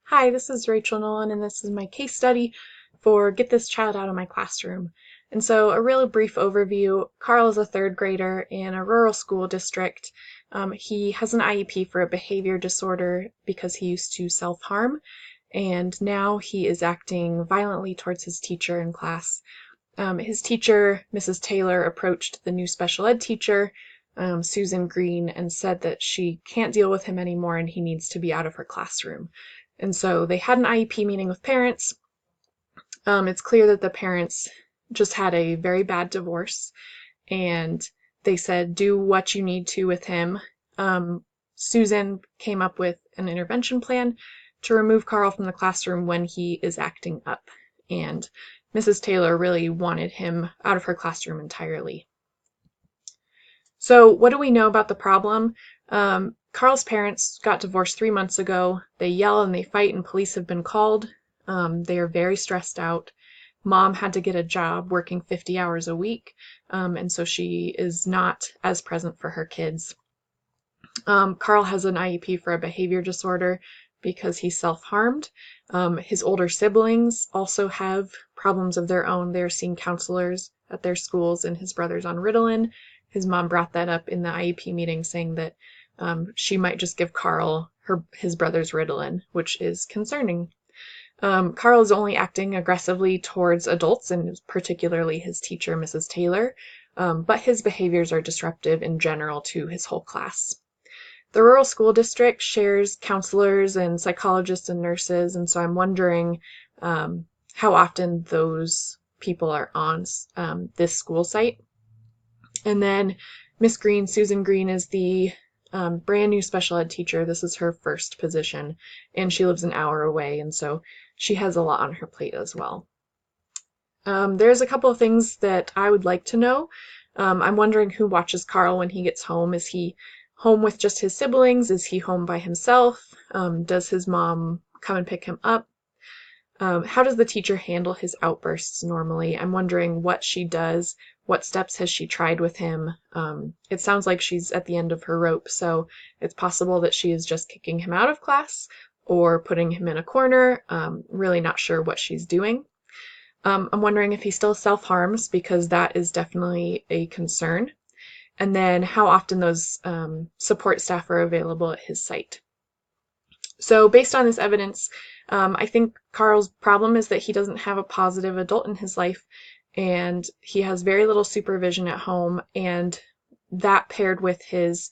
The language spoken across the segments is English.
Hi, this is Rachel Nolan, and this is my case study for Get This Child Out of My Classroom. And so, a really brief overview. Carl is a third grader in a rural school district. He has an IEP for a behavior disorder because he used to self-harm, and now he is acting violently towards his teacher in class. His teacher, Mrs. Taylor, approached the new special ed teacher, Susan Green, and said that she can't deal with him anymore and he needs to be out of her classroom. And so they had an IEP meeting with parents. It's clear that the parents just had a very bad divorce, and they said, do what you need to with him. Susan came up with an intervention plan to remove Carl from the classroom when he is acting up, and Mrs. Taylor really wanted him out of her classroom entirely. So what do we know about the problem? Carl's parents got divorced 3 months ago. They yell and they fight, and police have been called. They are very stressed out. Mom had to get a job working 50 hours a week, and so she is not as present for her kids. Carl has an IEP for a behavior disorder because he self-harmed. His older siblings also have problems of their own. They're seeing counselors at their schools, and his brother's on Ritalin. His mom brought that up in the IEP meeting, saying that she might just give Carl his brother's Ritalin, which is concerning. Carl is only acting aggressively towards adults, and particularly his teacher, Mrs. Taylor, but his behaviors are disruptive in general to his whole class. The rural school district shares counselors and psychologists and nurses, and so I'm wondering how often those people are on this school site. And then Miss Green, Susan Green, is the brand new special ed teacher. This is her first position, and she lives an hour away, and so she has a lot on her plate as well. There's a couple of things that I would like to know. I'm wondering who watches Carl when he gets home. Is he home with just his siblings? Is he home by himself? Does his mom come and pick him up? How does the teacher handle his outbursts normally? I'm wondering what she does. What steps has she tried with him? It sounds like she's at the end of her rope, so it's possible that she is just kicking him out of class or putting him in a corner. Really not sure what she's doing. I'm wondering if he still self-harms, because that is definitely a concern. And then how often those support staff are available at his site. So based on this evidence, I think Carl's problem is that he doesn't have a positive adult in his life, and he has very little supervision at home, and that paired with his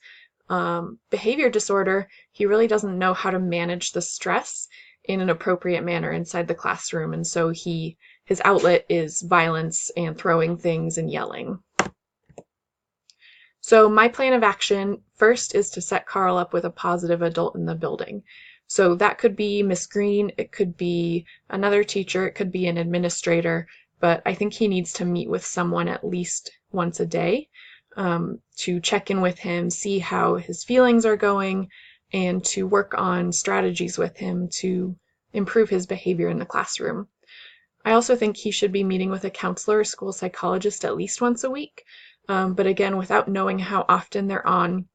behavior disorder, he really doesn't know how to manage the stress in an appropriate manner inside the classroom, and so his outlet is violence and throwing things and yelling. So my plan of action first is to set Carl up with a positive adult in the building. So that could be Miss Green, it could be another teacher, it could be an administrator, but I think he needs to meet with someone at least once a day to check in with him, see how his feelings are going, and to work on strategies with him to improve his behavior in the classroom. I also think he should be meeting with a counselor or school psychologist at least once a week. But again, without knowing how often they're on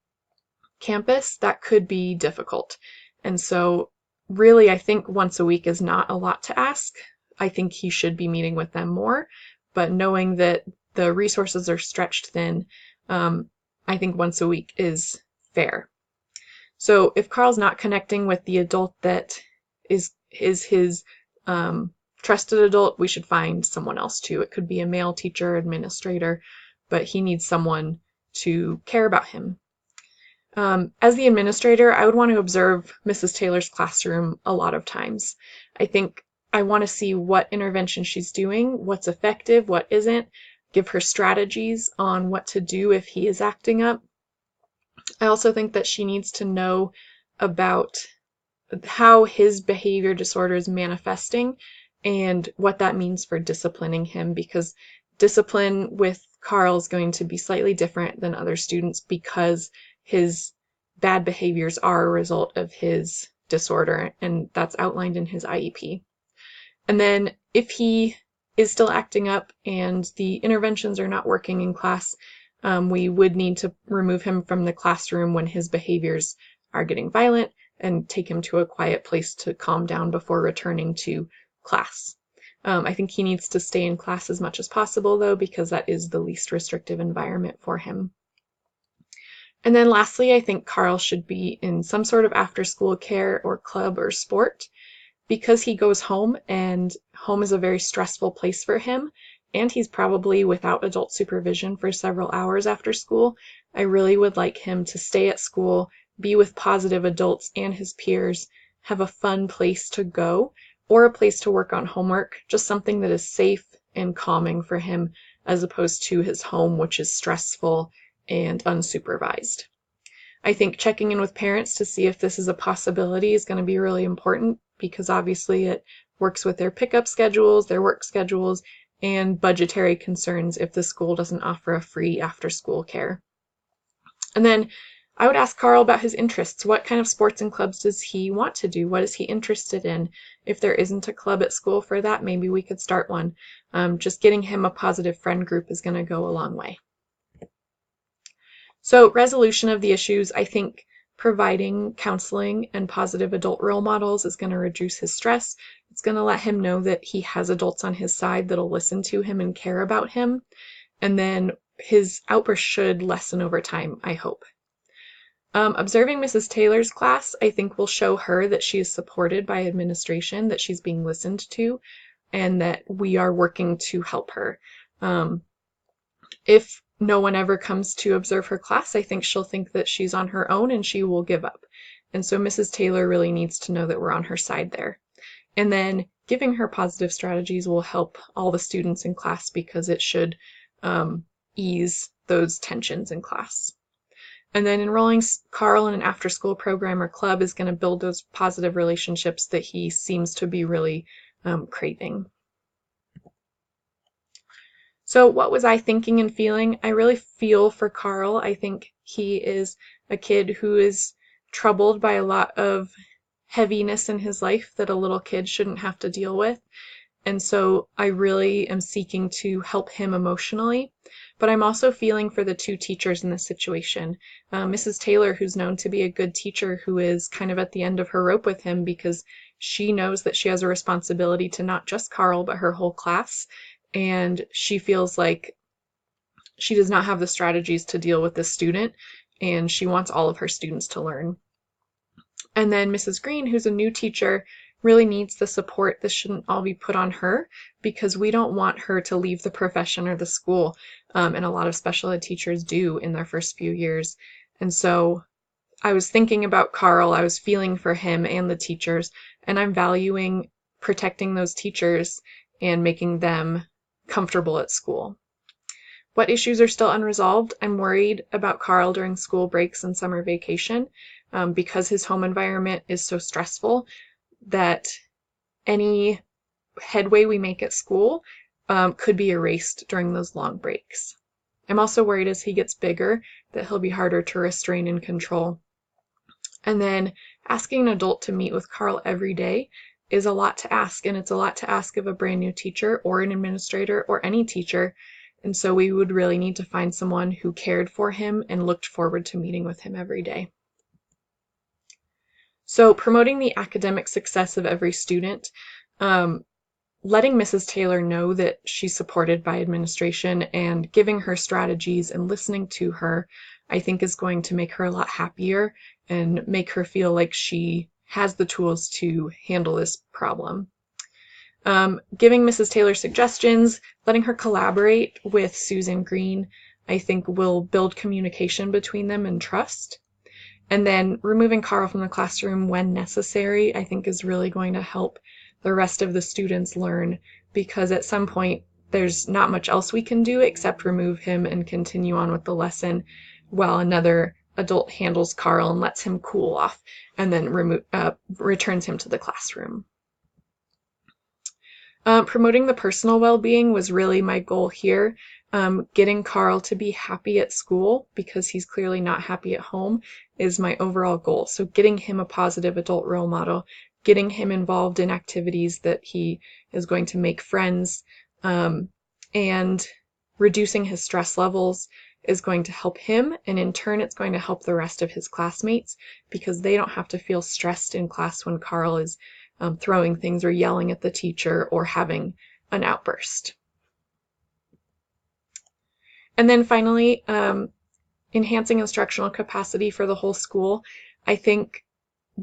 campus, that could be difficult. And so really, I think once a week is not a lot to ask. I think he should be meeting with them more, but knowing that the resources are stretched thin, I think once a week is fair. So if Carl's not connecting with the adult that is his trusted adult, we should find someone else too. It could be a male teacher, administrator, but he needs someone to care about him. As the administrator, I would want to observe Mrs. Taylor's classroom a lot of times. I think I want to see what intervention she's doing, what's effective, what isn't, give her strategies on what to do if he is acting up. I also think that she needs to know about how his behavior disorder is manifesting and what that means for disciplining him, because discipline with Carl is going to be slightly different than other students because his bad behaviors are a result of his disorder, and that's outlined in his IEP. And then if he is still acting up and the interventions are not working in class, we would need to remove him from the classroom when his behaviors are getting violent, and take him to a quiet place to calm down before returning to class. I think he needs to stay in class as much as possible, though, because that is the least restrictive environment for him. And then lastly, I think Carl should be in some sort of after-school care or club or sport, because he goes home and home is a very stressful place for him, and he's probably without adult supervision for several hours after school. I really would like him to stay at school, be with positive adults and his peers, have a fun place to go, or a place to work on homework, just something that is safe and calming for him, as opposed to his home, which is stressful and unsupervised. I think checking in with parents to see if this is a possibility is going to be really important, because obviously it works with their pickup schedules, their work schedules, and budgetary concerns if the school doesn't offer a free after-school care. And then I would ask Carl about his interests. What kind of sports and clubs does he want to do? What is he interested in? If there isn't a club at school for that, maybe we could start one. Just getting him a positive friend group is going to go a long way. So resolution of the issues, I think providing counseling and positive adult role models is going to reduce his stress. It's going to let him know that he has adults on his side that'll listen to him and care about him. And then his outbursts should lessen over time, I hope. Observing Mrs. Taylor's class, I think, will show her that she is supported by administration, that she's being listened to, and that we are working to help her. If no one ever comes to observe her class, I think she'll think that she's on her own and she will give up. And so Mrs. Taylor really needs to know that we're on her side there. And then giving her positive strategies will help all the students in class, because it should ease those tensions in class. And then enrolling Carl in an after-school program or club is going to build those positive relationships that he seems to be really craving. So what was I thinking and feeling? I really feel for Carl. I think he is a kid who is troubled by a lot of heaviness in his life that a little kid shouldn't have to deal with. And so I really am seeking to help him emotionally. But I'm also feeling for the two teachers in this situation. Mrs. Taylor, who's known to be a good teacher, who is kind of at the end of her rope with him because she knows that she has a responsibility to not just Carl, but her whole class. And she feels like she does not have the strategies to deal with this student, and she wants all of her students to learn. And then Mrs. Green, who's a new teacher, really needs the support. This shouldn't all be put on her, because we don't want her to leave the profession or the school, and a lot of special ed teachers do in their first few years. And so I was thinking about Carl, I was feeling for him and the teachers, and I'm valuing protecting those teachers and making them comfortable at school. What issues are still unresolved? I'm worried about Carl during school breaks and summer vacation, because his home environment is so stressful that any headway we make at school could be erased during those long breaks. I'm also worried as he gets bigger that he'll be harder to restrain and control. And then asking an adult to meet with Carl every day is a lot to ask, and it's a lot to ask of a brand new teacher or an administrator or any teacher. And so we would really need to find someone who cared for him and looked forward to meeting with him every day. So promoting the academic success of every student, letting Mrs. Taylor know that she's supported by administration and giving her strategies and listening to her, I think is going to make her a lot happier and make her feel like she has the tools to handle this problem. Giving Mrs. Taylor suggestions, letting her collaborate with Susan Green, I think will build communication between them and trust. And then removing Carl from the classroom when necessary, I think is really going to help the rest of the students learn, because at some point there's not much else we can do except remove him and continue on with the lesson while another adult handles Carl and lets him cool off and then returns him to the classroom. Promoting the personal well-being was really my goal here. Getting Carl to be happy at school, because he's clearly not happy at home, is my overall goal. So getting him a positive adult role model, getting him involved in activities that he is going to make friends, and reducing his stress levels is going to help him, and in turn it's going to help the rest of his classmates because they don't have to feel stressed in class when Carl is throwing things or yelling at the teacher or having an outburst. And then finally, enhancing instructional capacity for the whole school. I think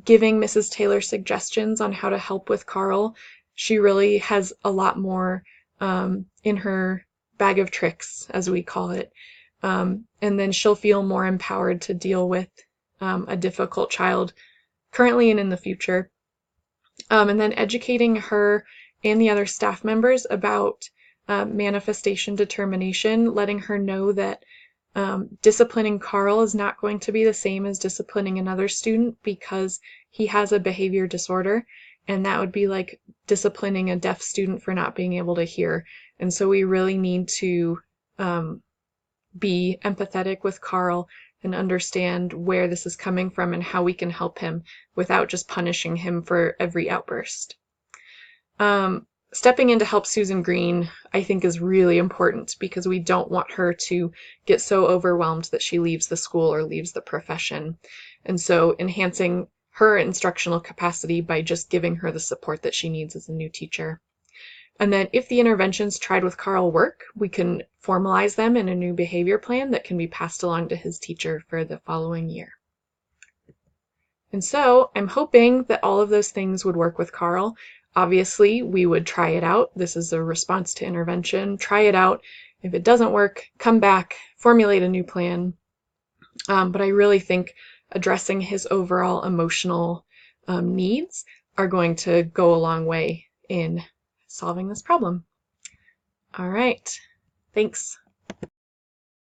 giving Mrs. Taylor suggestions on how to help with Carl, she really has a lot more in her bag of tricks, as we call it. And then she'll feel more empowered to deal with a difficult child currently and in the future. And then educating her and the other staff members about manifestation determination, letting her know that disciplining Carl is not going to be the same as disciplining another student because he has a behavior disorder, and that would be like disciplining a deaf student for not being able to hear. And so we really need to be empathetic with Carl and understand where this is coming from and how we can help him without just punishing him for every outburst. Stepping in to help Susan Green, I think, is really important because we don't want her to get so overwhelmed that she leaves the school or leaves the profession. And so enhancing her instructional capacity by just giving her the support that she needs as a new teacher. And then if the interventions tried with Carl work, we can formalize them in a new behavior plan that can be passed along to his teacher for the following year. And so I'm hoping that all of those things would work with Carl. Obviously, we would try it out. This is a response to intervention. Try it out. If it doesn't work, come back, formulate a new plan. But I really think addressing his overall emotional needs are going to go a long way in solving this problem. All right, thanks.